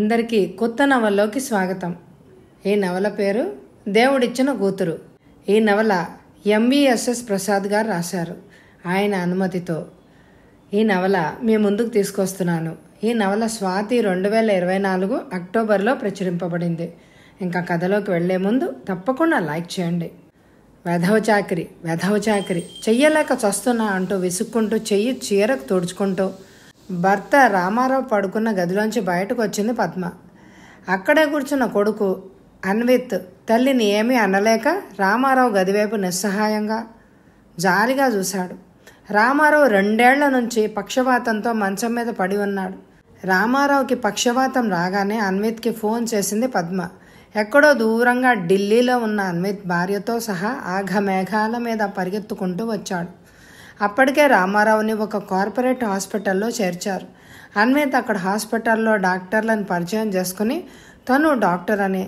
అందరికీ కొత్త నవలలోకి స్వాగతం. ఈ నవల పేరు దేవుడిచ్చిన కూతురు. ఈ నవల MVSS ప్రసాద్ గారు రాశారు. ఆయన అనుమతితో ఈ నవల మీ ముందుకు తీసుకొస్తున్నాను. ఈ నవల స్వాతి 2024 అక్టోబర్లో ప్రచురింపబడింది. ఇంకా కథలోకి వెళ్లే ముందు తప్పకుండా లైక్ చేయండి. వెధవ చాకరి చెయ్యలేక చస్తున్నా అంటూ విసుక్కుంటూ చెయ్యి చీరకు తుడుచుకుంటూ భర్త రామారావు పడుకున్న గదిలోంచి బయటకు వచ్చింది పద్మ. అక్కడే కూర్చున్న కొడుకు అన్విత్ తల్లిని ఏమీ అనలేక రామారావు గదివైపు నిస్సహాయంగా జాలిగా చూశాడు. రామారావు 2 ఏళ్ల నుంచి పక్షవాతంతో మంచం మీద పడి ఉన్నాడు. రామారావుకి పక్షవాతం రాగానే అన్విత్కి ఫోన్ చేసింది పద్మ. ఎక్కడో దూరంగా ఢిల్లీలో ఉన్న అన్విత్ భార్యతో సహా ఆఘమేఘాల మీద పరిగెత్తుకుంటూ వచ్చాడు. అప్పటికే రామారావుని ఒక కార్పొరేట్ హాస్పిటల్లో చేర్చారు. అన్విత్ అక్కడ హాస్పిటల్లో డాక్టర్లను పరిచయం చేసుకుని తను డాక్టర్ అని,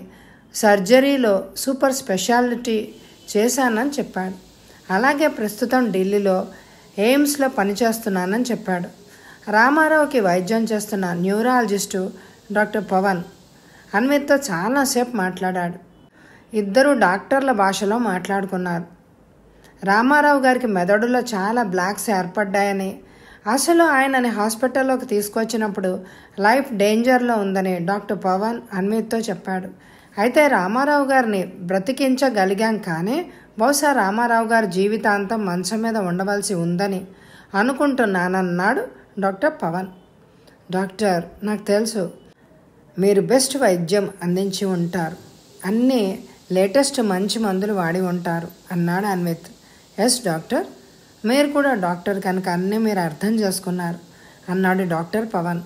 సర్జరీలో సూపర్ స్పెషాలిటీ చేశానని చెప్పాడు. అలాగే ప్రస్తుతం ఢిల్లీలో ఎయిమ్స్లో పనిచేస్తున్నానని చెప్పాడు. రామారావుకి వైద్యం చేస్తున్న న్యూరాలజిస్టు డాక్టర్ పవన్ అన్విత్తో చాలాసేపు మాట్లాడాడు. ఇద్దరు డాక్టర్ల భాషలో మాట్లాడుకున్నారు. రామారావు గారికి మెదడులో చాలా బ్లాక్స్ ఏర్పడ్డాయని, అసలు ఆయనని హాస్పిటల్లోకి తీసుకొచ్చినప్పుడు లైఫ్ డేంజర్లో ఉందని డాక్టర్ పవన్ అన్విత్తో చెప్పాడు. అయితే రామారావు గారిని బ్రతికించగలిగాం, కానీ బహుశా రామారావు గారి జీవితాంతం మంచం మీద ఉండవలసి ఉందని అనుకుంటున్నానన్నాడు డాక్టర్ పవన్. డాక్టర్, నాకు తెలుసు మీరు బెస్ట్ వైద్యం అందించి ఉంటారు, అన్నీ లేటెస్ట్ మంచి మందులు వాడి ఉంటారు అన్నాడు అన్విత్. ఎస్ డాక్టర్, మీరు కూడా డాక్టర్ కనుక అన్నీ మీరు అర్థం చేసుకున్నారు అన్నాడు డాక్టర్ పవన్.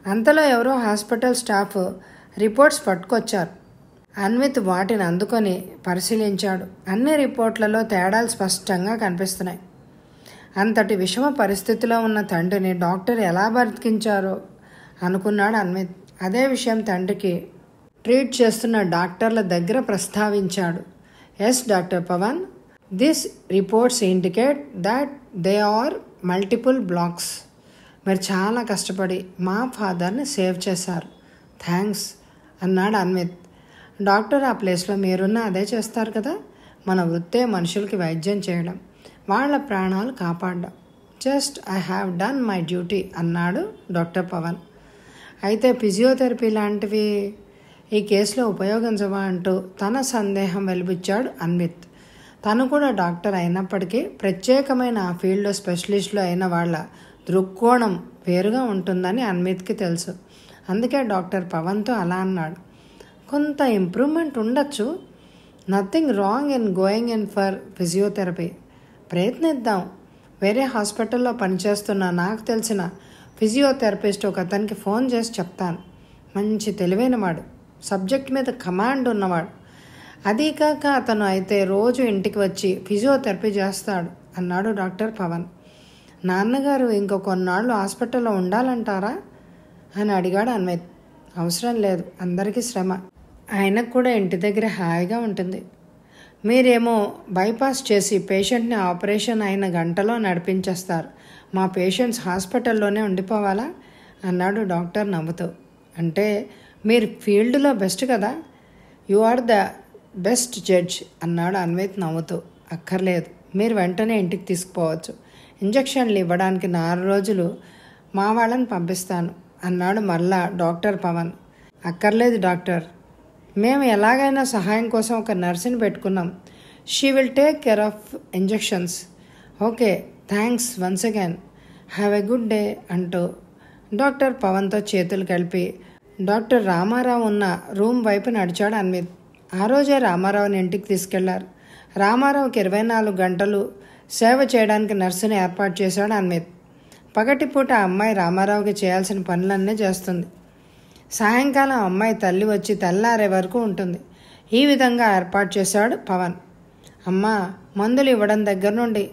అంతలో ఎవరో హాస్పిటల్ స్టాఫ్ రిపోర్ట్స్ పట్టుకొచ్చారు. అన్విత్ వాటిని అందుకొని పరిశీలించాడు. అన్ని రిపోర్ట్లలో తేడాలు స్పష్టంగా కనిపిస్తున్నాయి. అంతటి విషమ పరిస్థితిలో ఉన్న తండ్రిని డాక్టర్ ఎలా బ్రతికించారో అనుకున్నాడు అన్విత్. అదే విషయం తండ్రికి ట్రీట్ చేస్తున్న డాక్టర్ల దగ్గర ప్రస్తావించాడు. Yes doctor Pavan, this reports indicate that they are multiple blocks. మీరు చాలా కష్టపడి మా ఫాదర్ని సేవ్ చేశారు. థ్యాంక్స్ అన్నాడు అన్విత్. డాక్టర్, ఆ ప్లేస్లో మీరున్న అదే చేస్తారు కదా. మన వృత్తే మనుషులకి వైద్యం చేయడం, వాళ్ళ ప్రాణాలు కాపాడడం. Just I have done my duty అన్నాడు డాక్టర్ పవన్. అయితే ఫిజియోథెరపీ లాంటివి ఈ కేసులో ఉపయోగించవా అంటూ తన సందేహం వెలిబుచ్చాడు అన్విత్. తను కూడా డాక్టర్ అయినప్పటికీ ప్రత్యేకమైన ఆ ఫీల్డ్లో స్పెషలిస్టులు అయిన వాళ్ళ దృక్కోణం వేరుగా ఉంటుందని అన్విత్కి తెలుసు. అందుకే డాక్టర్ పవన్తో అలా అన్నాడు. కొంత ఇంప్రూవ్మెంట్ ఉండొచ్చు. Nothing wrong in going in for physiotherapy. ప్రయత్నిద్దాం. వేరే హాస్పిటల్లో పనిచేస్తున్న నాకు తెలిసిన ఫిజియోథెరపిస్ట్ ఒక అతనికి ఫోన్ చేసి చెప్తాను. మంచి తెలివైనవాడు, సబ్జెక్ట్ మీద కమాండ్ ఉన్నవాడు. అదీ కాక అతను అయితే రోజు ఇంటికి వచ్చి ఫిజియోథెరపీ చేస్తాడు అన్నాడు డాక్టర్ పవన్. నాన్నగారు ఇంకో కొన్నాళ్ళు హాస్పిటల్లో ఉండాలంటారా అని అడిగాడు అన్విత్. అవసరం లేదు, అందరికీ శ్రమ. ఆయనకు కూడా ఇంటి దగ్గర హాయిగా ఉంటుంది. మీరేమో బైపాస్ చేసి పేషెంట్ని ఆపరేషన్ అయిన గంటలో నడిపించేస్తారు. మా పేషెంట్స్ హాస్పిటల్లోనే ఉండిపోవాలా అన్నాడు డాక్టర్ నవ్వుతూ. అంటే మీరు ఫీల్డ్లో బెస్ట్ కదా. You are the best judge అన్నాడు అన్విత్ నవ్వుతూ. అక్కర్లేదు, మీరు వెంటనే ఇంటికి తీసుకుపోవచ్చు. ఇంజక్షన్లు ఇవ్వడానికి 4 రోజులు మా వాళ్ళని పంపిస్తాను అన్నాడు మళ్ళా డాక్టర్ పవన్. అక్కర్లేదు డాక్టర్, మేము ఎలాగైనా సహాయం కోసం ఒక నర్సుని పెట్టుకున్నాం. She will take care of injections. Okay, thanks once again. Have a good day అంటూ డాక్టర్ పవన్తో చేతులు కలిపి డాక్టర్ రామారావు ఉన్న రూమ్ వైపు నడిచాడు అన్విత్. ఆ రోజే రామారావుని ఇంటికి తీసుకెళ్లారు. రామారావుకి 24 గంటలు సేవ చేయడానికి నర్సుని ఏర్పాటు చేశాడు అన్విత్. పగటిపూట ఆ అమ్మాయి రామారావుకి చేయాల్సిన పనులన్నీ చేస్తుంది. సాయంకాలం అమ్మాయి తల్లి వచ్చి తెల్లారే వరకు ఉంటుంది. ఈ విధంగా ఏర్పాటు చేశాడు పవన్. అమ్మ మందులు ఇవ్వడం దగ్గర నుండి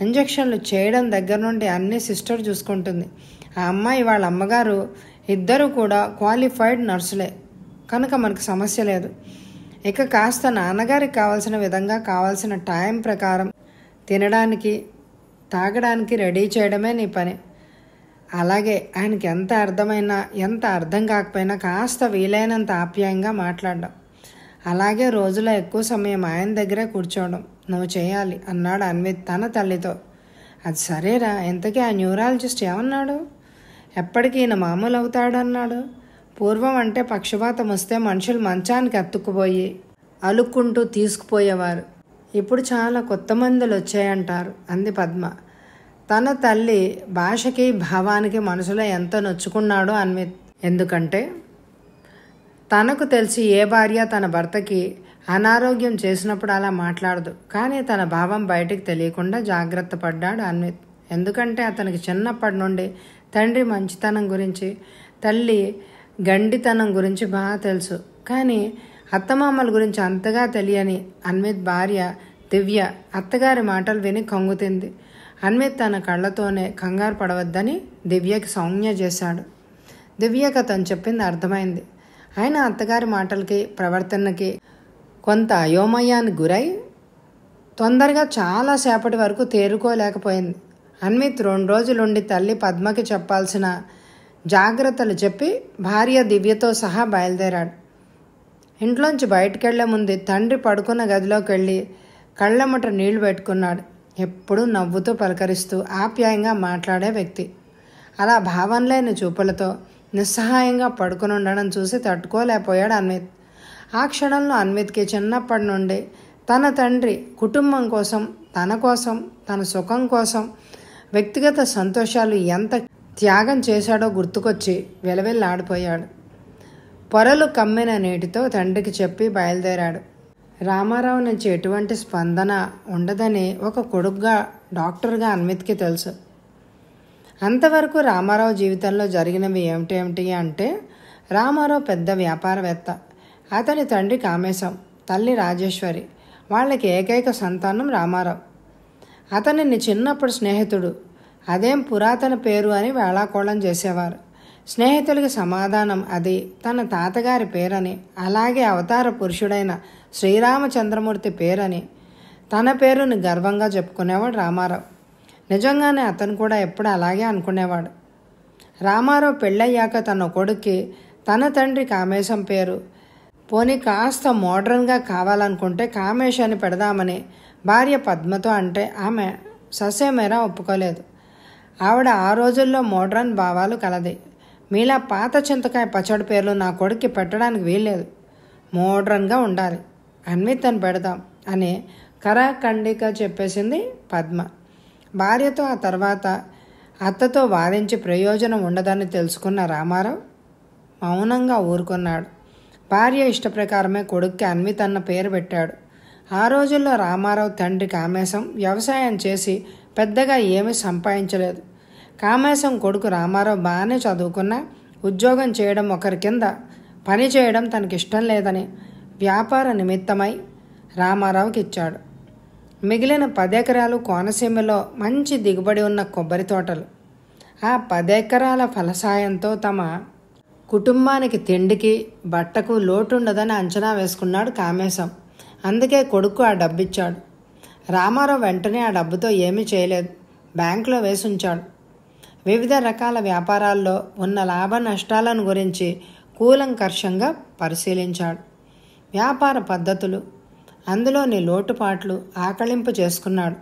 ఇంజక్షన్లు చేయడం దగ్గర నుండి అన్ని సిస్టర్ చూసుకుంటుంది. ఆ అమ్మాయి వాళ్ళ అమ్మగారు ఇద్దరు కూడా క్వాలిఫైడ్ నర్సులే కనుక మనకు సమస్య లేదు. ఇక కాస్త నాన్నగారికి కావాల్సిన విధంగా కావాల్సిన టైం ప్రకారం తినడానికి తాగడానికి రెడీ చేయడమే నీ పని. అలాగే ఆయనకి ఎంత అర్థమైనా ఎంత అర్థం కాకపోయినా కాస్త వీలైనంత ఆప్యాయంగా మాట్లాడడం, అలాగే రోజులో ఎక్కువ సమయం ఆయన దగ్గరే కూర్చోవడం నువ్వు చేయాలి అన్నాడు అన్విత్ తన తల్లితో. అది సరేరా, ఇంతకీ ఆ న్యూరాలజిస్ట్ ఏమన్నాడు? ఎప్పటికీ ఈయన మామూలు అవుతాడన్నాడు. పూర్వం అంటే పక్షపాతం వస్తే మనుషులు మంచానికి అతుక్కుపోయి అలుక్కుంటూ తీసుకుపోయేవారు. ఇప్పుడు చాలా కొత్త మందులు వచ్చాయంటారు అంది పద్మ. తన తల్లి భాషకి భావానికి మనసులో ఎంత నొచ్చుకున్నాడో అన్విత్. ఎందుకంటే తనకు తెలిసి ఏ భార్య తన భర్తకి అనారోగ్యం చేసినప్పుడు అలా మాట్లాడదు. కానీ తన భావం బయటికి తెలియకుండా జాగ్రత్త పడ్డాడు అన్విత్. ఎందుకంటే అతనికి చిన్నప్పటి నుండి తండ్రి మంచితనం గురించి, తల్లి గండితనం గురించి బాగా తెలుసు. కానీ అత్తమామల గురించి అంతగా తెలియని అన్విత్ భార్య దివ్య అత్తగారి మాటలు విని కంగుతింది. అన్విత్ తన కళ్ళతోనే కంగారు పడవద్దని దివ్యకి సౌజ్ఞ చేశాడు. దివ్యకు అతను చెప్పింది అర్థమైంది. ఆయన అత్తగారి మాటలకి ప్రవర్తనకి కొంత అయోమయానికి గురై తొందరగా చాలాసేపటి వరకు తేరుకోలేకపోయింది. అన్విత్ 2 రోజులుండి తల్లి పద్మకి చెప్పాల్సిన జాగ్రత్తలు చెప్పి భార్య దివ్యతో సహా బయలుదేరాడు. ఇంట్లోంచి బయటకెళ్లే ముందు తండ్రి పడుకున్న గదిలోకి వెళ్ళి కళ్ళమ్మట నీళ్లు పెట్టుకున్నాడు. ఎప్పుడూ నవ్వుతూ పలకరిస్తూ ఆప్యాయంగా మాట్లాడే వ్యక్తి అలా భావం లేని చూపులతో నిస్సహాయంగా పడుకుని ఉండడం చూసి తట్టుకోలేకపోయాడు అన్విత్. ఆ క్షణంలో అన్విత్కి చిన్నప్పటి నుండి తన తండ్రి కుటుంబం కోసం, తన కోసం, తన సుఖం కోసం, వ్యక్తిగత సంతోషాలు ఎంత త్యాగం చేశాడో గుర్తుకొచ్చి వెలవెల్లాడిపోయాడు. పొరలు కమ్మిన నీటితో తండ్రికి చెప్పి బయలుదేరాడు. రామారావు నుంచి ఎటువంటి స్పందన ఉండదని ఒక కొడుకుగా, డాక్టర్గా అన్విత్కి తెలుసు. అంతవరకు రామారావు జీవితంలో జరిగినవి ఏమిటి అంటే, రామారావు పెద్ద వ్యాపారవేత్త. అతని తండ్రి కామేశం, తల్లి రాజేశ్వరి. వాళ్ళకి ఏకైక సంతానం రామారావు. అతనిని చిన్నప్పుడు స్నేహితుడు, అదేం పురాతన పేరు అని వేళాకోళం చేసేవారు. స్నేహితులకి సమాధానం అది తన తాతగారి పేరని, అలాగే అవతార పురుషుడైన శ్రీరామచంద్రమూర్తి పేరని తన పేరుని గర్వంగా చెప్పుకునేవాడు రామారావు. నిజంగానే అతను కూడా ఎప్పుడు అలాగే అనుకునేవాడు. రామారావు పెళ్ళయ్యాక తన కొడుక్కి తన తండ్రి కామేశం పేరు, పోనీ కాస్త మోడ్రన్గా కావాలనుకుంటే కామేశ్ అని పెడదామని భార్య పద్మతో అంటే ఆమె ససేమేరా ఒప్పుకోలేదు. ఆవిడ ఆ రోజుల్లో మోడ్రన్ భావాలు కలది. మీలా పాత చింతకాయ పచ్చడి పేర్లు నా కొడుక్కి పెట్టడానికి వీల్లేదు, మోడ్రన్గా ఉండాలి, అన్విత్ అని పెడదాం అని కరాఖండిగా చెప్పేసింది పద్మ. భార్యతో ఆ తర్వాత అత్తతో వాదించి ప్రయోజనం ఉండదని తెలుసుకున్న రామారావు మౌనంగా ఊరుకున్నాడు. భార్య ఇష్టప్రకారమే కొడుక్కి అన్విత్ అన్న పేరు పెట్టాడు. ఆ రోజుల్లో రామారావు తండ్రి కామేశం వ్యవసాయం చేసి పెద్దగా ఏమీ సంపాదించలేదు. కామేశం కొడుకు రామారావు బాగానే చదువుకున్నా ఉద్యోగం చేయడం, ఒకరి కింద పని చేయడం తనకిష్టం లేదని వ్యాపార నిమిత్తమై రామారావుకి ఇచ్చాడు. మిగిలిన 10 ఎకరాలు కోనసీమలో మంచి దిగుబడి ఉన్న కొబ్బరి తోటలు. ఆ 10 ఎకరాల ఫలసాయంతో తమ కుటుంబానికి తిండికి బట్టకు లోటుండదని అంచనా వేసుకున్నాడు కామేశం. అందుకే కొడుకు ఆ డబ్బిచ్చాడు. రామారావు వెంటనే ఆ డబ్బుతో ఏమీ చేయలేదు, బ్యాంకులో వేసి ఉంచాడు. వివిధ రకాల వ్యాపారాల్లో ఉన్న లాభ నష్టాలను గురించి కూలంకషంగా పరిశీలించాడు. వ్యాపార పద్ధతులు, అందులోని లోటుపాట్లు ఆకళింపు చేసుకున్నాడు.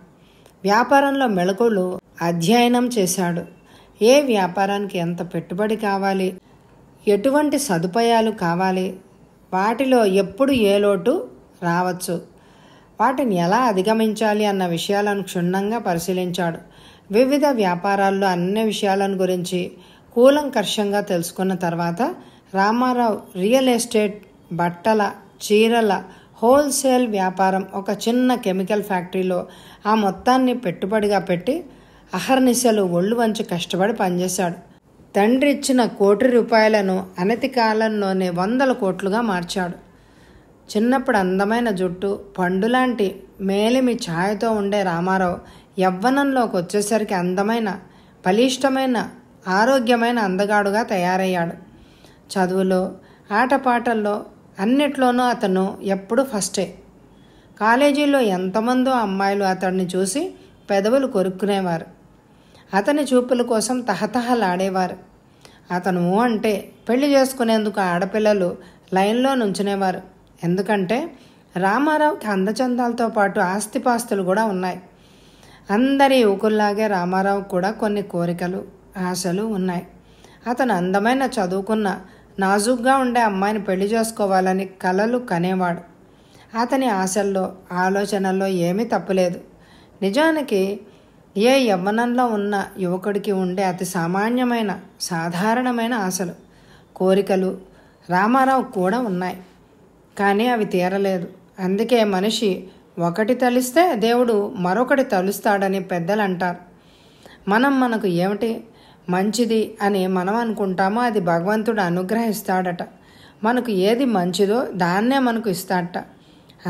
వ్యాపారంలో మెళకువలు అధ్యయనం చేశాడు. ఏ వ్యాపారానికి ఎంత పెట్టుబడి కావాలి, ఎటువంటి సదుపాయాలు కావాలి, వాటిలో ఎప్పుడు ఏ లోటు రావచ్చు, వాటిని ఎలా అధిగమించాలి అన్న విషయాలను క్షుణ్ణంగా పరిశీలించాడు. వివిధ వ్యాపారాల్లో అన్ని విషయాలను గురించి కూలంకషంగా తెలుసుకున్న తర్వాత రామారావు రియల్ ఎస్టేట్, బట్టల, చీరల హోల్సేల్ వ్యాపారం, ఒక చిన్న కెమికల్ ఫ్యాక్టరీలో ఆ మొత్తాన్ని పెట్టుబడిగా పెట్టి అహర్నిశలు ఒళ్ళు వంచి కష్టపడి పనిచేశాడు. తండ్రి ఇచ్చిన 1 కోటి రూపాయలను అనతి కాలంలోనే 100 కోట్లుగా మార్చాడు. చిన్నప్పుడు అందమైన జుట్టు, పండులాంటి మేలిమి ఛాయతో ఉండే రామారావు యవ్వనంలోకి వచ్చేసరికి అందమైన, బలిష్టమైన, ఆరోగ్యమైన అందగాడుగా తయారయ్యాడు. చదువులో, ఆటపాటల్లో అన్నిట్లోనూ అతను ఎప్పుడూ ఫస్టే. కాలేజీలో ఎంతమందో అమ్మాయిలు అతడిని చూసి పెదవులు కొరుక్కునేవారు. అతని చూపుల కోసం తహతహలాడేవారు. అతను అంటే పెళ్లి చేసుకునేందుకు ఆడపిల్లలు లైన్లో నుంచునేవారు. ఎందుకంటే రామారావుకి అందచందాలతో పాటు ఆస్తిపాస్తులు కూడా ఉన్నాయి. అందరి యువకుల్లాగే రామారావు కూడా కొన్ని కోరికలు, ఆశలు ఉన్నాయి. అతను అందమైన, చదువుకున్న, నాజుగ్గా ఉండే అమ్మాయిని పెళ్లి చేసుకోవాలని కలలు కనేవాడు. అతని ఆశల్లో, ఆలోచనల్లో ఏమీ తప్పులేదు. నిజానికి ఏ యవ్వనంలో ఉన్న యువకుడికి ఉండే అతి సామాన్యమైన, సాధారణమైన ఆశలు, కోరికలు రామారావు కూడా ఉన్నాయి. కానీ అవి తీరలేదు. అందుకే మనిషి ఒకటి తలిస్తే దేవుడు మరొకటి తలుస్తాడని పెద్దలు అంటారు. మనకు ఏమిటి మంచిది అని మనం అనుకుంటామో అది భగవంతుడు అనుగ్రహిస్తాడట. మనకు ఏది మంచిదో దాన్నే మనకు ఇస్తాడట.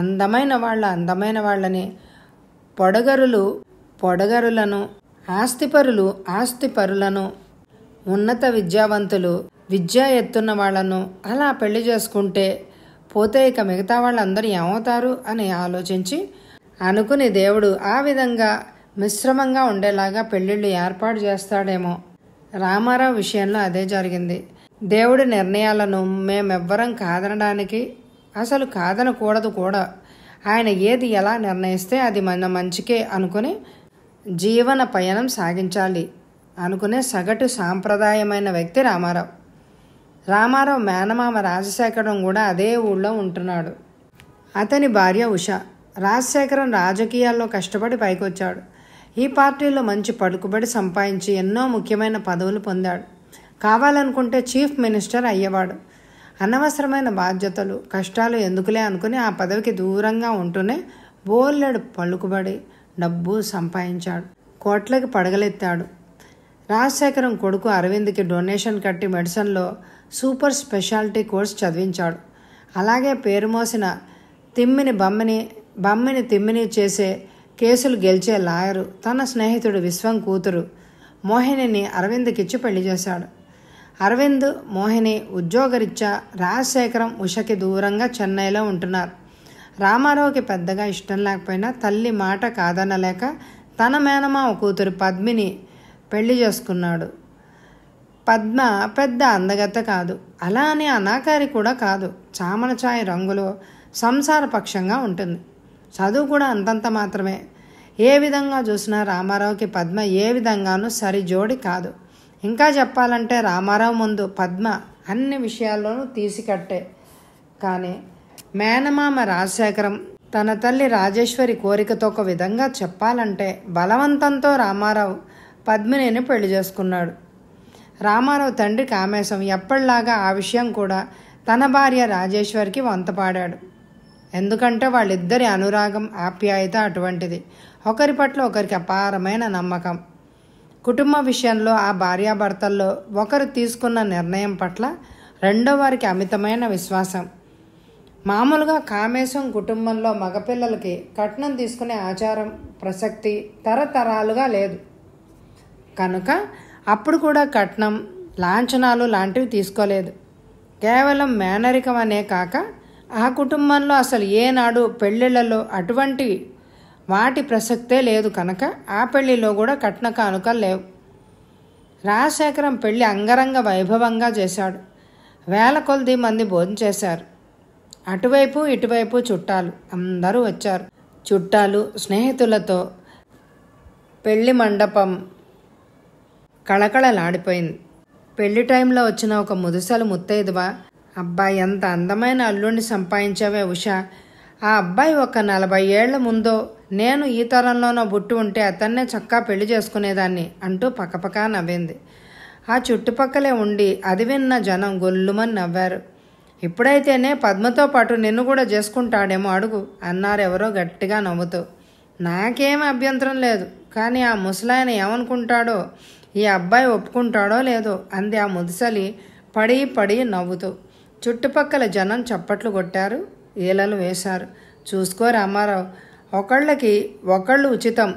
అందమైన వాళ్ళని, పొడగరులను, ఆస్తిపరులు ఆస్తిపరులను, ఉన్నత విద్యావంతులు, విద్య ఎత్తున్న వాళ్లను అలా పెళ్లి చేసుకుంటే పోతే ఇక మిగతా వాళ్ళందరూ ఏమవుతారు అని ఆలోచించి అనుకుని దేవుడు ఆ విధంగా మిశ్రమంగా ఉండేలాగా పెళ్ళిళ్ళు ఏర్పాటు చేస్తాడేమో. రామారావు విషయంలో అదే జరిగింది. దేవుడి నిర్ణయాలను మేమెవ్వరం కాదనడానికి, అసలు కాదనకూడదు కూడా. ఆయన ఏది ఎలా నిర్ణయిస్తే అది మన మంచికే అనుకుని జీవన పయనం సాగించాలి అనుకునే సగటు సాంప్రదాయమైన వ్యక్తి రామారావు. రామారావు మేనమామ రాజశేఖరం కూడా అదే ఊళ్ళో ఉంటున్నాడు. అతని భార్య ఉష. రాజశేఖరం రాజకీయాల్లో కష్టపడి పైకొచ్చాడు. ఈ పార్టీలో మంచి పలుకుబడి సంపాదించి ఎన్నో ముఖ్యమైన పదవులు పొందాడు. కావాలనుకుంటే చీఫ్ మినిస్టర్ అయ్యేవాడు. అనవసరమైన బాధ్యతలు, కష్టాలు ఎందుకులే అనుకుని ఆ పదవికి దూరంగా ఉంటూనే బోలెడు పలుకుబడి, డబ్బు సంపాదించాడు. కోట్లకి పడగలెత్తాడు. రాజశేఖరం కొడుకు అరవింద్కి డొనేషన్ కట్టి మెడిసిన్లో సూపర్ స్పెషాలిటీ కోర్స్ చదివించాడు. అలాగే పేరు మోసిన బమ్మిని తిమ్మిని చేసే కేసులు గెలిచే లాయరు తన స్నేహితుడు విశ్వం కూతురు మోహినిని అరవింద్కిచ్చి పెళ్లి చేశాడు. అరవింద్, మోహిని ఉద్యోగరీత్యా రాజశేఖరం, ఉషకి దూరంగా చెన్నైలో ఉంటున్నారు. రామారావుకి పెద్దగా ఇష్టం లేకపోయినా తల్లి మాట కాదనలేక తన మేనమామ కూతురు పద్మిని పెళ్లి చేసుకున్నాడు. పద్మ పెద్ద అందగత్త కాదు, అలా అని అనాకారి కూడా కాదు. చామనచాయి రంగులో సంసారపక్షంగా ఉంటుంది. చదువు కూడా అంతంత మాత్రమే. ఏ విధంగా చూసినా రామారావుకి పద్మ ఏ విధంగానూ సరిజోడి కాదు. ఇంకా చెప్పాలంటే రామారావు ముందు పద్మ అన్ని విషయాల్లోనూ తీసికట్టే. కానీ మేనమామ రాజశేఖరం తన తల్లి రాజేశ్వరి కోరికతో ఒక విధంగా చెప్పాలంటే బలవంతంతో రామారావు పద్మినిని పెళ్లి చేసుకున్నాడు. రామారావు తండ్రి కామేశం ఎప్పటిలాగా ఆ విషయం కూడా తన భార్య రాజేశ్వరికి వంతపాడాడు. ఎందుకంటే వాళ్ళిద్దరి అనురాగం, ఆప్యాయత అటువంటిది. ఒకరి పట్ల ఒకరికి అపారమైన నమ్మకం. కుటుంబ విషయంలో ఆ భార్యాభర్తల్లో ఒకరు తీసుకున్న నిర్ణయం పట్ల రెండో వారికి అమితమైన విశ్వాసం. మామూలుగా కామేశం కుటుంబంలో మగపిల్లలకి కట్నం తీసుకునే ఆచారం, ప్రసక్తి తరతరాలుగా లేదు. కనుక అప్పుడు కూడా కట్నం, లాంఛనాలు లాంటివి తీసుకోలేదు. కేవలం మేనరికం అనే కాక ఆ కుటుంబంలో అసలు ఏనాడు పెళ్ళిళ్ళలో అటువంటి వాటి ప్రసక్తే లేదు. కనుక ఆ పెళ్లిలో కూడా కట్న కానుకలు లేవు. రాజశేఖరం పెళ్లి అంగరంగ వైభవంగా చేశాడు. వేల కొలది మంది భోంచేశారు. అటువైపు ఇటువైపు చుట్టాలు అందరూ వచ్చారు. చుట్టాలు, స్నేహితులతో పెళ్లి మండపం కళకళలాడిపోయింది. పెళ్లి టైంలో వచ్చిన ఒక ముదుసలు ముత్తైదువ, అబ్బాయి ఎంత అందమైన అల్లుడిని సంపాదించావే ఉష, ఆ అబ్బాయి ఒక 40 ఏళ్ల ముందో నేను ఈ తరంలోనో బుట్టు ఉంటే అతన్నే చక్కా పెళ్లి చేసుకునేదాన్ని అంటూ పక్కపక్క నవ్వింది. ఆ చుట్టుపక్కలే ఉండి అది విన్న జనం గొల్లుమని నవ్వారు. ఇప్పుడైతేనే పద్మతో పాటు నిన్ను కూడా చేసుకుంటాడేమో అడుగు అన్నారెవరో గట్టిగా నవ్వుతూ. నాకేం అభ్యంతరం లేదు, కానీ ఆ ముసలాయన ఏమనుకుంటాడో, ఈ అబ్బాయి ఒప్పుకుంటాడో లేదో అంది ఆ ముదుసలి పడి పడి నవ్వుతూ. చుట్టుపక్కల జనం చప్పట్లు కొట్టారు, ఈలలు వేశారు. చూసుకో రామారావు, ఒకళ్ళకి ఒకళ్ళు ఉచితం,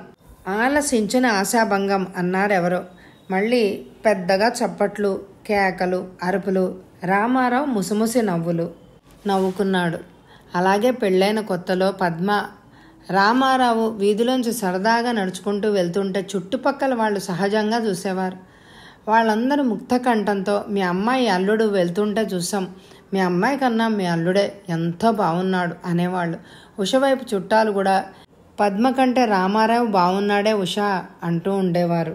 ఆలసించిన ఆశాభంగం అన్నారెవరో. మళ్ళీ పెద్దగా చప్పట్లు, కేకలు, అరుపులు. రామారావు ముసిముసి నవ్వుకున్నాడు. అలాగే పెళ్ళైన కొత్తలో పద్మ రామారావు వీధిలోంచి సరదాగా నడుచుకుంటూ వెళ్తుంటే చుట్టుపక్కల వాళ్ళు సహజంగా చూసేవారు. వాళ్ళందరూ ముక్త కంఠంతో మీ అమ్మాయి అల్లుడు వెళ్తుంటే చూసాం, మీ అమ్మాయి కన్నా మీ అల్లుడే ఎంతో బాగున్నాడు అనేవాళ్ళు. ఉష వైపు చుట్టాలు కూడా పద్మ కంటే రామారావు బాగున్నాడే ఉష అంటూ ఉండేవారు.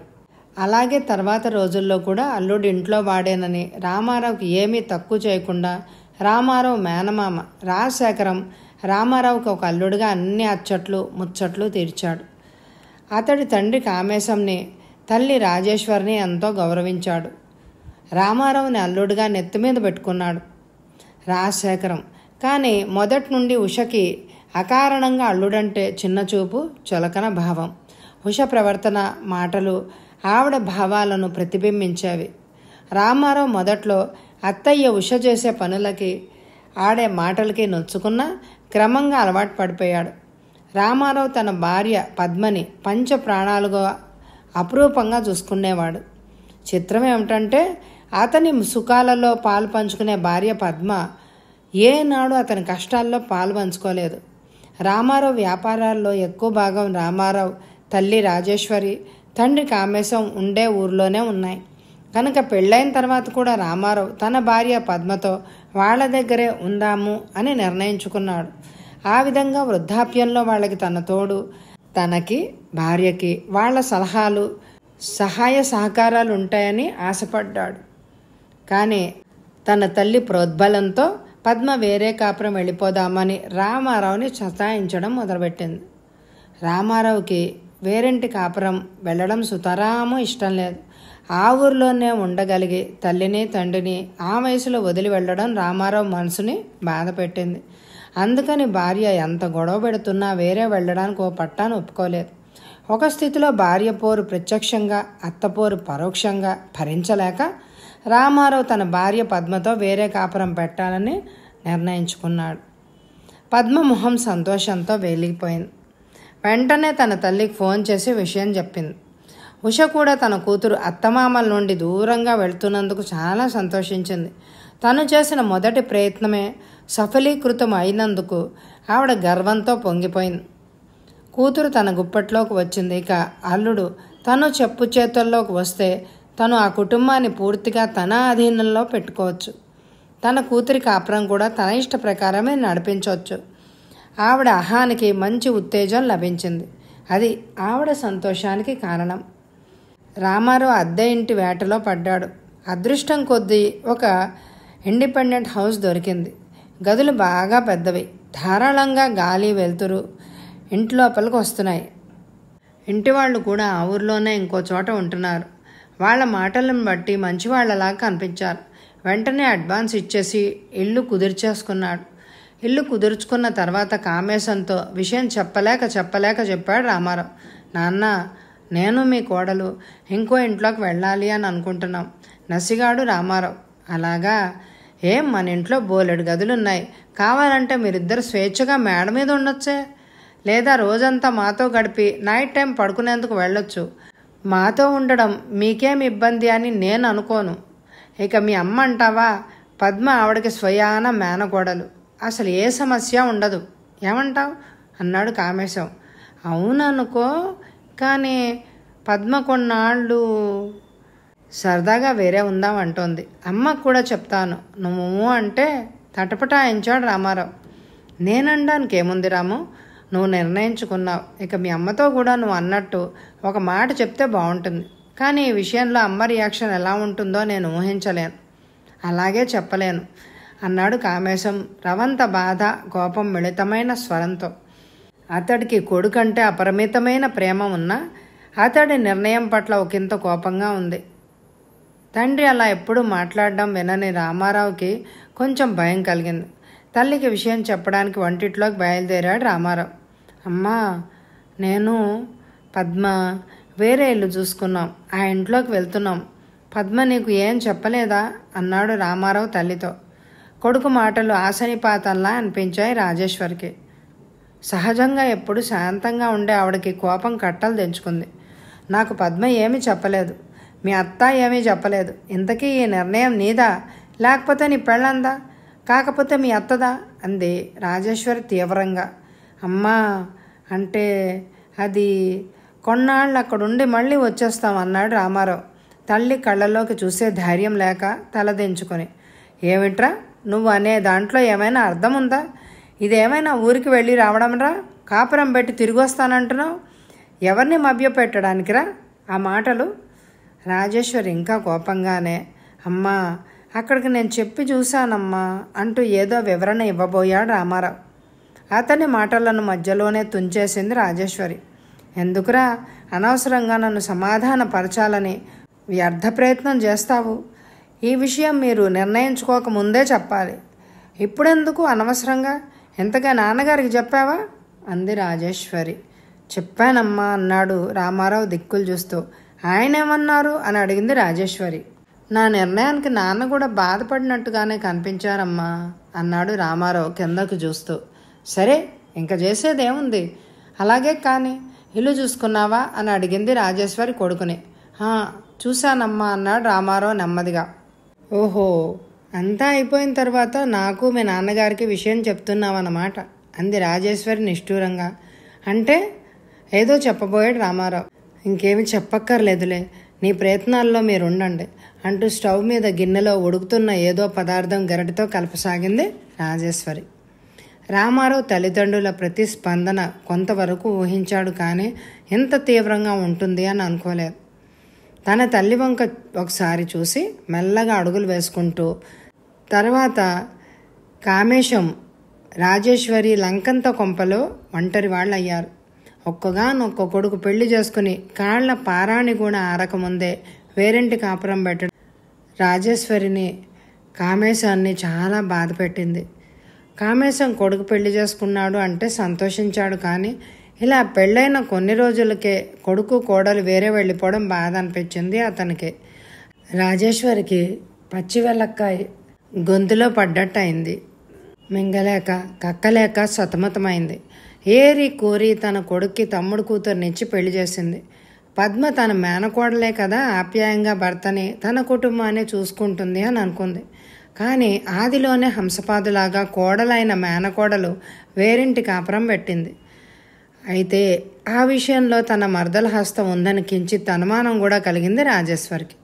అలాగే తర్వాత రోజుల్లో కూడా అల్లుడు ఇంట్లో వాడేనని రామారావుకి ఏమీ తక్కువ చేయకుండా రామారావు మేనమామ రాజశేఖరం రామారావుకి ఒక అల్లుడిగా అన్ని అచ్చట్లు ముచ్చట్లు తీర్చాడు. అతడి తండ్రి కామేశంని, తల్లి రాజేశ్వరిని ఎంతో గౌరవించాడు. రామారావుని అల్లుడిగా నెత్తిమీద పెట్టుకున్నాడు రాజశేఖరం. కానీ మొదటి నుండి ఉషకి అకారణంగా అల్లుడంటే చిన్నచూపు, చులకన భావం. ఉష ప్రవర్తన, మాటలు ఆవిడ భావాలను ప్రతిబింబించేవి. రామారావు మొదట్లో అత్తయ్య ఉష చేసే పనులకి, ఆడే మాటలకి నొచ్చుకున్నా క్రమంగా అలవాటు పడిపోయాడు. రామారావు తన భార్య పద్మని పంచ ప్రాణాలుగా అపురూపంగా చూసుకునేవాడు. చిత్రం ఏమిటంటే అతని సుఖాలలో పాలు పంచుకునే భార్య పద్మ ఏనాడు అతని కష్టాల్లో పాలు పంచుకోలేదు. రామారావు వ్యాపారాల్లో ఎక్కువ భాగం రామారావు తల్లి రాజేశ్వరి, తండ్రి కామేశం ఉండే ఊర్లోనే ఉన్నాయి. కనుక పెళ్ళైన తర్వాత కూడా రామారావు తన భార్య పద్మతో వాళ్ళ దగ్గరే ఉందాము అని నిర్ణయించుకున్నాడు. ఆ విధంగా వృద్ధాప్యంలో వాళ్ళకి తన తోడు, తనకి భార్యకి వాళ్ళ సలహాలు, సహాయ సహకారాలు ఉంటాయని ఆశపడ్డాడు. కానీ తన తల్లి ప్రోద్బలంతో పద్మ వేరే కాపురం వెళ్ళిపోదామని రామారావుని సతాయించడం మొదలుపెట్టింది. రామారావుకి వేరింటి కాపురం వెళ్ళడం సుతరాము ఇష్టం లేదు. ఆ ఊరిలోనే ఉండగలిగి తల్లిని తండ్రిని ఆ వయసులో వదిలి వెళ్ళడం రామారావు మనసుని బాధ పెట్టింది. అందుకని భార్య ఎంత గొడవ పెడుతున్నా వేరే వెళ్ళడానికి ఓ పట్టాను ఒప్పుకోలేదు. ఒక స్థితిలో భార్య పోరు ప్రత్యక్షంగా, అత్తపోరు పరోక్షంగా భరించలేక రామారావు తన భార్య పద్మతో వేరే కాపురం పెట్టాలని నిర్ణయించుకున్నాడు. పద్మ మొహం సంతోషంతో వెలిగిపోయింది. వెంటనే తన తల్లికి ఫోన్ చేసి విషయం చెప్పింది. ఉష కూడా తన కూతురు అత్తమామల నుండి దూరంగా వెళ్తున్నందుకు చాలా సంతోషించింది. తను చేసిన మొదటి ప్రయత్నమే సఫలీకృతం అయినందుకు ఆవిడ గర్వంతో పొంగిపోయింది. కూతురు తన గుప్పట్లోకి వచ్చింది. ఇక అల్లుడు తను చెప్పు చేతుల్లోకి వస్తే తను ఆ కుటుంబాన్ని పూర్తిగా తన అధీనంలో పెట్టుకోవచ్చు. తన కూతురి కాపురం కూడా తన ఇష్ట ప్రకారమే నడిపించవచ్చు. ఆవిడ అహానికి మంచి ఉత్తేజం లభించింది. అది ఆవిడ సంతోషానికి కారణం. రామారావు అద్దె ఇంటి వేటలో పడ్డాడు. అదృష్టం కొద్దీ ఒక ఇండిపెండెంట్ హౌస్ దొరికింది. గదులు బాగా పెద్దవి, ధారాళంగా గాలి వెలుతురు ఇంటి లోపలికి వస్తున్నాయి. ఇంటి వాళ్ళు కూడా ఆ ఊరిలోనే ఇంకో చోట ఉంటున్నారు. వాళ్ళ మాటలను బట్టి మంచివాళ్లలాగా కనిపించారు. వెంటనే అడ్వాన్స్ ఇచ్చేసి ఇల్లు కుదిర్చేసుకున్నాడు. ఇల్లు కుదుర్చుకున్న తర్వాత కామేశంతో విషయం చెప్పలేక చెప్పాడు రామారావు. నాన్న, నేను మీ కోడలు ఇంకో ఇంట్లోకి వెళ్ళాలి అని అనుకుంటున్నాం. నసిగాడు రామారావు. అలాగా? ఏం, మన ఇంట్లో బోలెడు గదులున్నాయి. కావాలంటే మీరిద్దరు స్వేచ్ఛగా మేడ మీద ఉండొచ్చే. లేదా రోజంతా మాతో గడిపి నైట్ టైం పడుకునేందుకు వెళ్ళొచ్చు. మాతో ఉండడం మీకేం ఇబ్బంది అని నేను అనుకోను. ఇక మీ అమ్మ అంటావా? పద్మ ఆవిడకి స్వయాన మేనకోడలు. అసలు ఏ సమస్య ఉండదు. ఏమంటావు అన్నాడు కామేశం. అవుననుకో, కానీ పద్మ కొన్నాళ్ళు సరదాగా వేరే ఉందామంటోంది. అమ్మకు కూడా చెప్తాను, నువ్వు అంటే తటపటాయించాడు రామారావు. నేననడానికి ఏముంది రాము, నువ్వు నిర్ణయించుకున్నావు. ఇక మీ అమ్మతో కూడా నువ్వు అన్నట్టు ఒక మాట చెప్తే బాగుంటుంది. కానీ ఈ విషయంలో అమ్మ రియాక్షన్ ఎలా ఉంటుందో నేను ఊహించలేను. అలాగే చెప్పలేను అన్నాడు కామేశం రవంత బాధ, కోపం మిళితమైన స్వరంతో. అతడికి కొడుకంటే అపరిమితమైన ప్రేమ ఉన్నా అతడి నిర్ణయం పట్ల ఒకంత కోపంగా ఉంది. తండ్రి అలా ఎప్పుడూ మాట్లాడడం వినని రామారావుకి కొంచెం భయం కలిగింది. తల్లికి విషయం చెప్పడానికి వంటిట్లోకి బయలుదేరాడు రామారావు. అమ్మా, నేను పద్మ వేరే ఇల్లు చూసుకున్నాం. ఆ ఇంట్లోకి వెళ్తున్నాం. పద్మ నీకు ఏం చెప్పలేదా అన్నాడు రామారావు తల్లితో. కొడుకు మాటలు ఆశనిపాతంలా అనిపించాయి రాజేశ్వరికి. సహజంగా ఎప్పుడు శాంతంగా ఉండే ఆవిడకి కోపం కట్టలు తెంచుకుంది. నాకు పద్మ ఏమీ చెప్పలేదు, మీ అత్త ఏమీ చెప్పలేదు. ఇంతకీ ఈ నిర్ణయం నీదా, లేకపోతే నీ పెళ్ళందా, కాకపోతే మీ అత్తదా అంది రాజేశ్వరి తీవ్రంగా. అమ్మా, అంటే అది కొన్నాళ్ళు అక్కడుండి మళ్ళీ వచ్చేస్తాం అన్నాడు రామారావు. తల్లి కళ్ళలోకి చూసే ధైర్యం లేక తలదించుకొని, ఏమిట్రా నువ్వు అనే దాంట్లో ఏమైనా అర్థం ఉందా? ఇదేమైనా ఊరికి వెళ్ళి రావడంరా? కాపురం పెట్టి తిరిగి వస్తానంటున్నావు? ఎవరిని మభ్యపెట్టడానికిరా ఆ మాటలు? రాజేశ్వరి ఇంకా కోపంగానే, అమ్మా అక్కడికి నేను చెప్పి చూశానమ్మా అంటూ ఏదో వివరణ ఇవ్వబోయాడు రామారావు. అతని మాటలను మధ్యలోనే తుంచేసింది రాజేశ్వరి. ఎందుకురా అనవసరంగా నన్ను సమాధానపరచాలని వ్యర్థ ప్రయత్నం చేస్తావు? ఈ విషయం మీరు నిర్ణయించుకోక ముందే చెప్పాలి. ఇప్పుడెందుకు అనవసరంగా? ఎంతగా నాన్నగారికి చెప్పావా అంది రాజేశ్వరి. చెప్పానమ్మా అన్నాడు రామారావు దిక్కులు చూస్తూ. ఆయనేమన్నారు అని అడిగింది రాజేశ్వరి. నా నిర్ణయానికి నాన్న కూడా బాధపడినట్టుగానే కనిపించారమ్మా అన్నాడు రామారావు కిందకు చూస్తూ. సరే ఇంకా చేసేదేముంది, అలాగే కానీ ఇల్లు చూసుకున్నావా అని అడిగింది రాజేశ్వరి కొడుకుని. చూశానమ్మా అన్నాడు రామారావు నెమ్మదిగా. ఓహో, అంతా అయిపోయిన తర్వాత నాకు మీ నాన్నగారికి విషయం చెప్తున్నావన్నమాట అంది రాజేశ్వరి నిష్ఠూరంగా. అంటే ఏదో చెప్పబోయాడు రామారావు. ఇంకేమి చెప్పక్కర్లేదులే, నీ ప్రయత్నాల్లో మీరుండండి అంటూ స్టవ్ మీద గిన్నెలో ఉడుకుతున్న ఏదో పదార్థం గరిటతో కలపసాగింది రాజేశ్వరి. రామారావు తల్లిదండ్రుల ప్రతిస్పందన కొంతవరకు ఊహించాడు, కానీ ఎంత తీవ్రంగా ఉంటుంది అని అనుకోలేదు. తన తల్లి వంక ఒకసారి చూసి మెల్లగా అడుగులు వేసుకుంటూ, తర్వాత కామేశం రాజేశ్వరి లంకంత కొంపలో ఒంటరి వాళ్ళు అయ్యారు. ఒక్కగానొక్క కొడుకు పెళ్లి చేసుకుని కాళ్ల పారాణి కూడా ఆరకముందే వేరింటి కాపురం పెట్టడం రాజేశ్వరిని, కామేశాన్ని చాలా బాధ పెట్టింది. కామేశం కొడుకు పెళ్లి చేసుకున్నాడు అంటే సంతోషించాడు, కానీ ఇలా పెళ్ళైన కొన్ని రోజులకే కొడుకు కోడలు వేరే వెళ్ళిపోవడం బాధ అనిపించింది అతనికి. రాజేశ్వరికి పచ్చి వెల్లక్కాయ గొంతులో పడ్డట్టు అయింది. మింగలేక కక్కలేక సతమతమైంది. ఏరి కోరి తన కొడుక్కి తమ్ముడు కూతురునిచ్చి పెళ్లి చేసింది. పద్మ తన మేనకోడలే కదా, ఆప్యాయంగా భర్తని తన కుటుంబాన్ని చూసుకుంటుంది అని అనుకుంది. కానీ ఆదిలోనే హంసపాదులాగా కోడలైన మేనకోడలు వేరింటి కాపురం పెట్టింది. అయితే ఆ విషయంలో తన మర్దల హస్తం ఉందని కించిత్ అనుమానం కూడా కలిగింది రాజేశ్వరికి.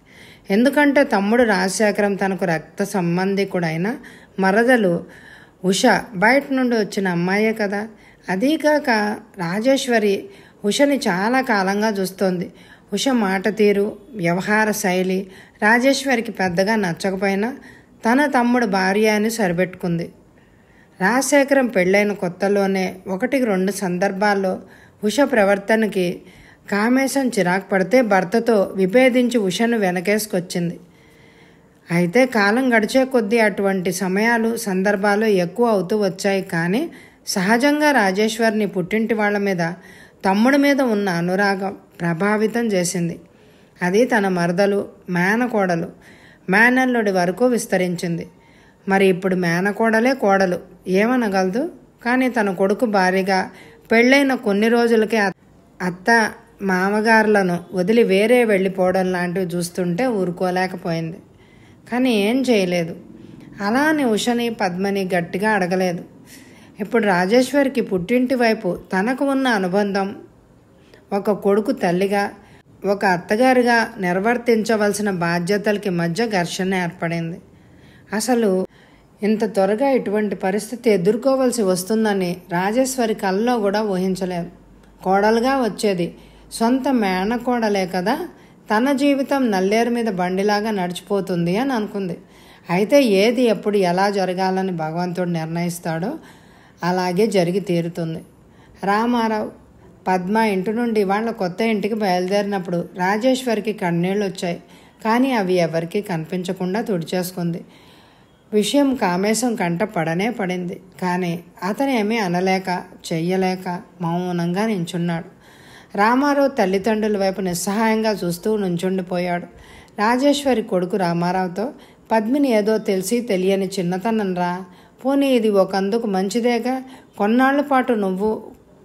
ఎందుకంటే తమ్ముడు రాజశేఖరం తనకు రక్త సంబంధికుడైన మరదలు ఉష బయట నుండి వచ్చిన అమ్మాయే కదా. అదీకాక రాజేశ్వరి ఉషని చాలా కాలంగా చూస్తోంది. ఉష మాట తీరు, వ్యవహార శైలి రాజేశ్వరికి పెద్దగా నచ్చకపోయినా తన తమ్ముడు భార్య అని సరిపెట్టుకుంది. రాజశేఖరం పెళ్ళైన కొత్తలోనే 1-2 సందర్భాల్లో ఉష ప్రవర్తనకి కామేశం చిరాకు పడితే భర్తతో విభేదించి ఉషను వెనకేసుకొచ్చింది. అయితే కాలం గడిచే కొద్దీ అటువంటి సమయాలు సందర్భాలు ఎక్కువ అవుతూ వచ్చాయి. కానీ సహజంగా రాజేశ్వరిని పుట్టింటి వాళ్ళ మీద తమ్ముడి మీద ఉన్న అనురాగం ప్రభావితం చేసింది. అది తన మరదలు, మేనకోడలు, మేనల్లుడి వరకు విస్తరించింది. మరి ఇప్పుడు మేనకోడలే కోడలు ఏమనగలదు? కానీ తన కొడుకు భార్యగా పెళ్ళైన కొన్ని రోజులకే అత్త మామగారులను వదిలి వేరే వెళ్ళిపోవడం లాంటివి చూస్తుంటే ఊరుకోలేకపోయింది. కానీ ఏం చేయలేదు. అలా అని ఉషని పద్మని గట్టిగా అడగలేదు. ఇప్పుడు రాజేశ్వరికి పుట్టింటి వైపు తనకు ఉన్న అనుబంధం, ఒక కొడుకు తల్లిగా, ఒక అత్తగారిగా నిర్వర్తించవలసిన బాధ్యతలకి మధ్య ఘర్షణ ఏర్పడింది. అసలు ఇంత త్వరగా ఇటువంటి పరిస్థితి ఎదుర్కోవలసి వస్తుందని రాజేశ్వరి కల్లో కూడా ఊహించలేదు. కోడలుగా వచ్చేది సొంత మేనకోడలే కదా, తన జీవితం నల్లేరు మీద బండిలాగా నడిచిపోతుంది అని అనుకుంది. అయితే ఏది ఎప్పుడు ఎలా జరగాలని భగవంతుడు నిర్ణయిస్తాడో అలాగే జరిగి తీరుతుంది. రామారావు, పద్మ ఇంటి నుండి వాళ్ళ కొత్త ఇంటికి బయలుదేరినప్పుడు రాజేశ్వరికి కన్నీళ్ళు వచ్చాయి. కానీ అవి ఎవరికీ కనిపించకుండా తుడిచేసుకుంది. విషయం కామేశం కంట పడనే పడింది. కానీ అతనేమీ అనలేక చెయ్యలేక మౌనంగా నించున్నాడు. రామారావు తల్లిదండ్రుల వైపు నిస్సహాయంగా చూస్తూ నుంచుండిపోయాడు. రాజేశ్వరి కొడుకు రామారావుతో, పద్మిని ఏదో తెలిసి తెలియని చిన్నతనం రా, పోనీ ఇది ఒకందుకు మంచిదేగా, కొన్నాళ్ల పాటు నువ్వు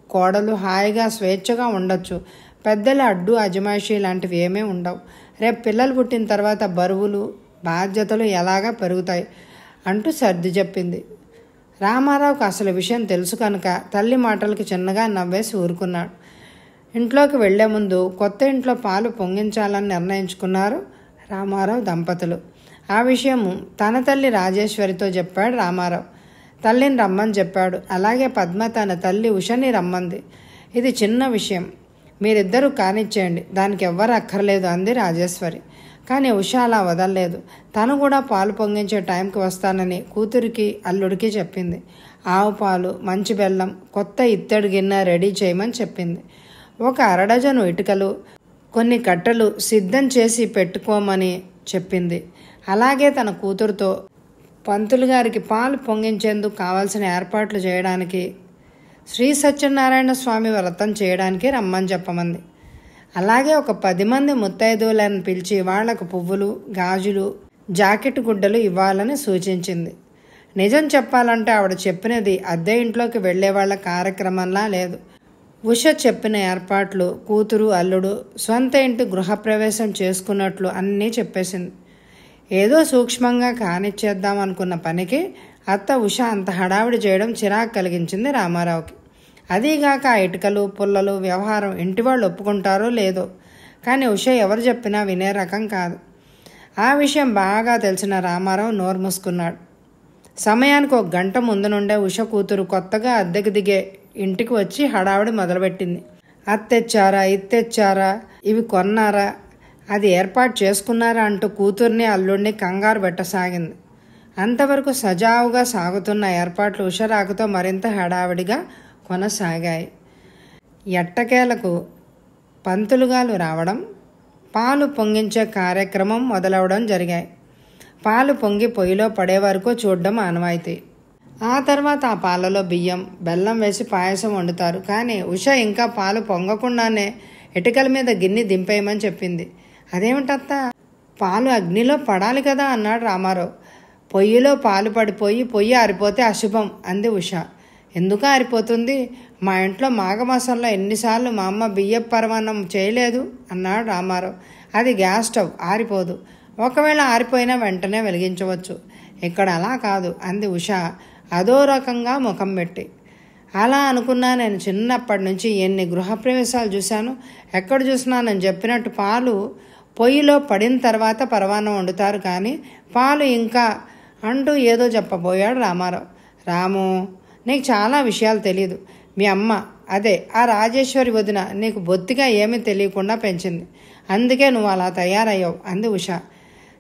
కోడలు హాయిగా స్వేచ్ఛగా ఉండొచ్చు, పెద్దల అడ్డు అజమాయిషీ లాంటివి ఏమీ ఉండవు, రేపు పిల్లలు పుట్టిన తర్వాత బరువులు బాధ్యతలు ఎలాగా పెరుగుతాయి అంటూ సర్ది చెప్పింది. రామారావుకు అసలు విషయం తెలుసు కనుక తల్లి మాటలకు చిన్నగా నవ్వేసి ఊరుకున్నాడు. ఇంట్లోకి వెళ్లే ముందు కొత్త ఇంట్లో పాలు పొంగించాలని నిర్ణయించుకున్నారు రామారావు దంపతులు. ఆ విషయం తన తల్లి రాజేశ్వరితో చెప్పాడు రామారావు. తల్లిని రమ్మని చెప్పాడు. అలాగే పద్మ తన తల్లి ఉషని రమ్మంది. ఇది చిన్న విషయం, మీరిద్దరూ కానిచ్చేయండి, దానికి ఎవ్వరు అక్కర్లేదు అంది రాజేశ్వరి. కానీ ఉష అలా వదలలేదు. తను కూడా పాలు పొంగించే టైంకి వస్తానని కూతురికి అల్లుడికి చెప్పింది. ఆవు పాలు, మంచి బెల్లం, కొత్త ఇత్తడి గిన్నె రెడీ చేయమని చెప్పింది. ఒక అరడజను ఇటుకలు, కొన్ని కట్టెలు సిద్ధం చేసి పెట్టుకోమని చెప్పింది. అలాగే తన కూతురుతో పంతులు గారికి పాలు పొంగించేందుకు కావాల్సిన ఏర్పాట్లు చేయడానికి, శ్రీ సత్యనారాయణ స్వామి వ్రతం చేయడానికి రమ్మని చెప్పమంది. అలాగే ఒక 10 మంది ముత్తైదువులను పిలిచి వాళ్లకు పువ్వులు, గాజులు, జాకెట్ గుడ్డలు ఇవ్వాలని సూచించింది. నిజం చెప్పాలంటే ఆవిడ చెప్పినది అద్దె ఇంట్లోకి వెళ్లే వాళ్ల కార్యక్రమంలా లేదు. ఉష చెప్పిన ఏర్పాట్లు కూతురు అల్లుడు స్వంత ఇంటి గృహప్రవేశం చేసుకున్నట్లు అన్నీ చెప్పేసింది. ఏదో సూక్ష్మంగా కానిచ్చేద్దాం అనుకున్న పనికి అత్త ఉష అంత హడావిడి చేయడం చిరాకు కలిగించింది రామారావుకి. అదీగాక ఆ ఇటుకలు, పుల్లలు వ్యవహారం ఇంటివాళ్ళు ఒప్పుకుంటారో లేదో, కానీ ఉష ఎవరు చెప్పినా వినే రకం కాదు. ఆ విషయం బాగా తెలిసిన రామారావు నోరు మూసుకున్నాడు. సమయానికి 1 గంట ముందు నుండే ఉష కూతురు కొత్తగా అద్దెకు దిగే ఇంటికి వచ్చి హడావిడి మొదలుపెట్టింది. అత్తెచ్చారా, ఇత్తెచ్చారా, ఇవి కొన్నారా, అది ఏర్పాటు చేసుకున్నారా అంటూ కూతుర్ని అల్లుడిని కంగారు పెట్టసాగింది. అంతవరకు సజావుగా సాగుతున్న ఏర్పాట్లు ఉష రాకతో మరింత హడావిడిగా కొనసాగాయి. ఎట్టకేలకు పంతులుగాలు రావడం, పాలు పొంగించే కార్యక్రమం మొదలవడం జరిగాయి. పాలు పొంగి పొయ్యిలో పడే వరకు చూడడం ఆనవాయితీ. ఆ తర్వాత ఆ పాలలో బియ్యం, బెల్లం వేసి పాయసం వండుతారు. కానీ ఉష ఇంకా పాలు పొంగకుండానే ఇటుకల మీద గిన్నె దింపేయమని చెప్పింది. అదేమిటత్తా, పాలు అగ్నిలో పడాలి కదా అన్నాడు రామారావు. పొయ్యిలో పాలు పడిపోయి పొయ్యి ఆరిపోతే అశుభం అంది ఉష. ఎందుకు ఆరిపోతుంది? మా ఇంట్లో మాఘమాసంలో ఎన్నిసార్లు మా అమ్మ బియ్యపు పరమాన్నం చేయలేదు అన్నాడు రామారావు. అది గ్యాస్ స్టవ్, ఆరిపోదు. ఒకవేళ ఆరిపోయినా వెంటనే వెలిగించవచ్చు. ఇక్కడ అలా కాదు అంది ఉష అదో రకంగా ముఖం పెట్టి. అలా అనుకున్నా నేను చిన్నప్పటి నుంచి ఎన్ని గృహప్రవేశాలు చూశాను. ఎక్కడ చూసినా నేను చెప్పినట్టు పాలు పొయ్యిలో పడిన తర్వాత పరమాన్నం వండుతారు, కానీ పాలు ఇంకా అంటూ ఏదో చెప్పబోయాడు రామారావు. రాము, నీకు చాలా విషయాలు తెలీదు. మీ అమ్మ, అదే ఆ రాజేశ్వరి వదిన, నీకు బొత్తిగా ఏమీ తెలియకుండా పెంచింది. అందుకే నువ్వు అలా తయారయ్యావు అంది ఉష.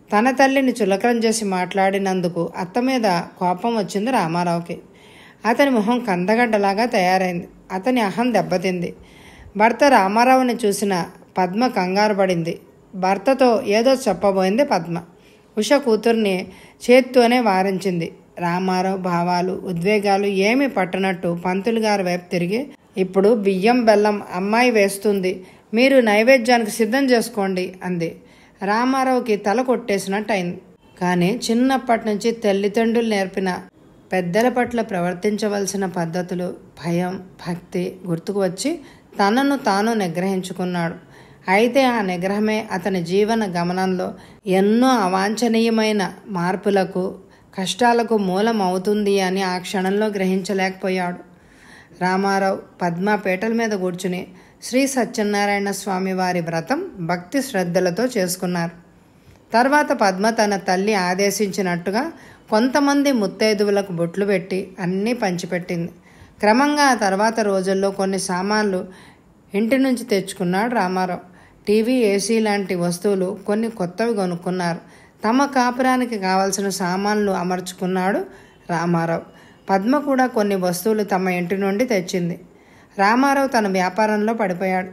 తన తల్లిని చులకన చేసి మాట్లాడినందుకు అత్త మీద కోపం వచ్చింది రామారావుకి. అతని మొహం కందగడ్డలాగా తయారైంది. అతని అహం దెబ్బతింది. భర్త రామారావుని చూసిన పద్మ కంగారు పడింది. భర్తతో ఏదో చెప్పబోయింది పద్మ. ఉష కూతుర్ని చేత్తోనే వారించింది. రామారావు భావాలు, ఉద్వేగాలు ఏమీ పట్టనట్టు పంతులు గారి వైపు తిరిగి, ఇప్పుడు బియ్యం బెల్లం అమ్మాయి వేస్తుంది, మీరు నైవేద్యానికి సిద్ధం చేసుకోండి అంది. రామారావుకి తల కొట్టేసినట్టు అయింది. కానీ చిన్నప్పటి నుంచి తల్లిదండ్రులు నేర్పిన పెద్దల పట్ల ప్రవర్తించవలసిన పద్ధతులు, భయం, భక్తి గుర్తుకు వచ్చి తనను తాను నిగ్రహించుకున్నాడు. అయితే ఆ నిగ్రహమే అతని జీవన గమనంలో ఎన్నో అవాంఛనీయమైన మార్పులకు, కష్టాలకు మూలం అవుతుంది అని ఆ క్షణంలో గ్రహించలేకపోయాడు. రామారావు పద్మ పీటల మీద కూర్చుని శ్రీ సత్యనారాయణ స్వామి వారి వ్రతం భక్తి శ్రద్ధలతో చేసుకున్నారు. తర్వాత పద్మ తన తల్లి ఆదేశించినట్టుగా కొంతమంది ముత్తైదువులకు బొట్లు పెట్టి అన్నీ పంచిపెట్టింది. క్రమంగా ఆ తర్వాత రోజుల్లో కొన్ని సామాన్లు ఇంటి నుంచి తెచ్చుకున్నాడు రామారావు. టీవీ, ఏసీ లాంటి వస్తువులు కొన్ని కొత్తవి కొనుక్కున్నారు. తమ కాపురానికి కావలసిన సామాన్లు అమర్చుకున్నాడు రామారావు. పద్మ కూడా కొన్ని వస్తువులు తమ ఇంటి నుండి తెచ్చింది. రామారావు తన వ్యాపారంలో పడిపోయాడు.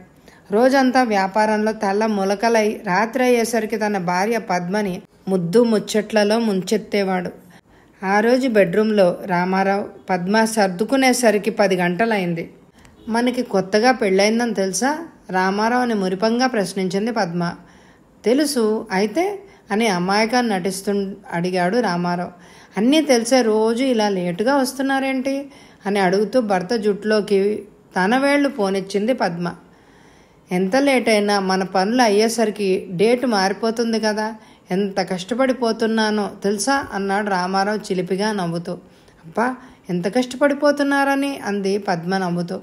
రోజంతా వ్యాపారంలో తల్ల ములకలై రాత్రి అయ్యేసరికి తన భార్య పద్మని ముద్దు ముచ్చట్లలో ముంచెత్తేవాడు. ఆ రోజు బెడ్రూమ్లో రామారావు పద్మ సర్దుకునేసరికి 10 గంటలైంది. మనకి కొత్తగా పెళ్ళైందని తెలుసా? రామారావుని మురిపంగా ప్రశ్నించింది పద్మ. తెలుసు, అయితే అని అమాయకాన్ని నటిస్తూ అడిగాడు రామారావు. అన్నీ తెలిసే రోజు ఇలా లేటుగా వస్తున్నారేంటి అని అడుగుతూ భర్త జుట్టులోకి తన వేళ్లు పోనిచ్చింది పద్మ. ఎంత లేట్ అయినా మన పనులు అయ్యేసరికి డేటు మారిపోతుంది కదా, ఎంత కష్టపడిపోతున్నానో తెలుసా అన్నాడు రామారావు చిలిపిగా నవ్వుతూ. అబ్బా, ఎంత కష్టపడిపోతున్నారని అంది పద్మ నవ్వుతూ.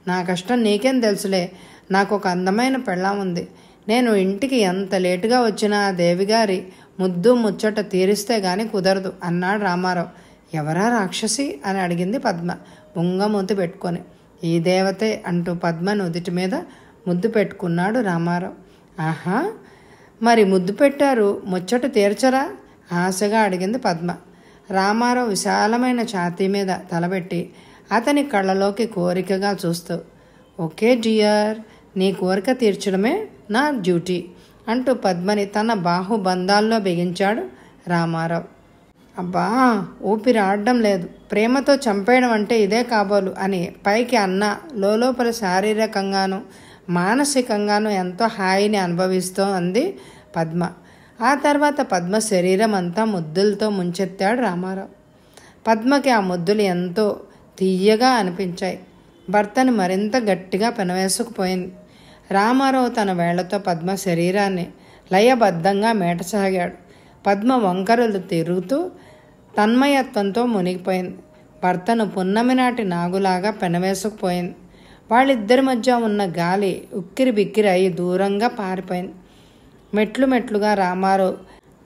నా కష్టం నీకేం తెలుసులే, నాకు ఒక అందమైన పెళ్ళాం ఉంది. నేను ఇంటికి ఎంత లేటుగా వచ్చినా దేవిగారి ముద్దు ముచ్చట తీరిస్తే గాని కుదరదు అన్నాడు రామారావు. ఎవరా రాక్షసి అని అడిగింది పద్మ బొంగమూతి పెట్టుకొని. ఈ దేవతే అంటూ పద్మ నుదుటి మీద ముద్దు పెట్టుకున్నాడు రామారావు. ఆహా, మరి ముద్దు పెట్టారు, ముచ్చట తీర్చరా ఆశగా అడిగింది పద్మ. రామారావు విశాలమైన ఛాతీ మీద తలబెట్టి అతని కళ్ళలోకి కోరికగా చూస్తూ, ఓకే డియర్, నీ కోరిక తీర్చడమే నా డ్యూటీ అంటూ పద్మని తన బాహుబంధాల్లో బిగించాడు రామారావు. అబ్బా, ఊపిరి ఆడడం లేదు, ప్రేమతో చంపేయడం అంటే ఇదే కాబోలు అని పైకి అన్న లోపల శారీరకంగాను మానసికంగాను ఎంతో హాయిని అనుభవిస్తూ అంది పద్మ. ఆ తర్వాత పద్మ శరీరం అంతా ముద్దులతో ముంచెత్తాడు రామారావు. పద్మకి ఆ ముద్దులు ఎంతో తీయగా అనిపించాయి. భర్తని మరింత గట్టిగా పెనవేసుకుపోయింది. రామారావు తన వేళ్లతో పద్మ శరీరాన్ని లయబద్ధంగా మేటసాగాడు. పద్మ వంకరలు తిరుగుతూ తన్మయత్వంతో మునిగిపోయింది. భర్తను పున్నమి నాటి నాగులాగా పెనవేసుకుపోయింది. వాళ్ళిద్దరి మధ్య ఉన్న గాలి ఉక్కిరి బిక్కిరి అయి దూరంగా పారిపోయింది. మెట్లు మెట్లుగా రామారావు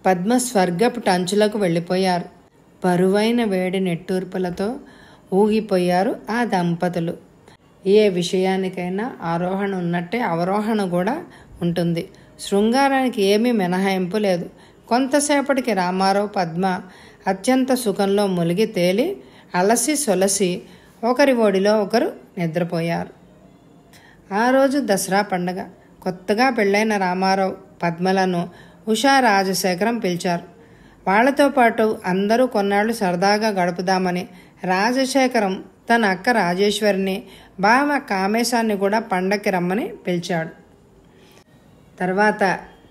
పద్మ స్వర్గపు టంచులకు వెళ్ళిపోయారు. బరువైన వేడి నెట్టూర్పులతో ఊగిపోయారు ఆ దంపతులు. ఏ విషయానికైనా ఆరోహణ ఉన్నట్టే అవరోహణ కూడా ఉంటుంది. శృంగారానికి ఏమీ మినహాయింపు లేదు. కొంతసేపటికి రామారావు పద్మ అత్యంత సుఖంలో మునిగి తేలి అలసి సొలసి ఒకరి ఒడిలో ఒకరు నిద్రపోయారు. ఆ రోజు దసరా పండగ. కొత్తగా పెళ్ళైన రామారావు పద్మలను ఉషా రాజశేఖరం పిలిచారు. వాళ్లతో పాటు అందరూ కొన్నాళ్ళు సరదాగా గడుపుదామని రాజశేఖరం తన అక్క రాజేశ్వరిని, బావ కామేశాన్ని కూడా పండక్కి రమ్మని పిలిచాడు. తర్వాత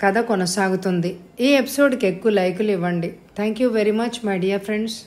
కథ కొనసాగుతుంది. ఈ ఎపిసోడ్కి ఎక్కువ లైకులు ఇవ్వండి. Thank you very much my dear friends.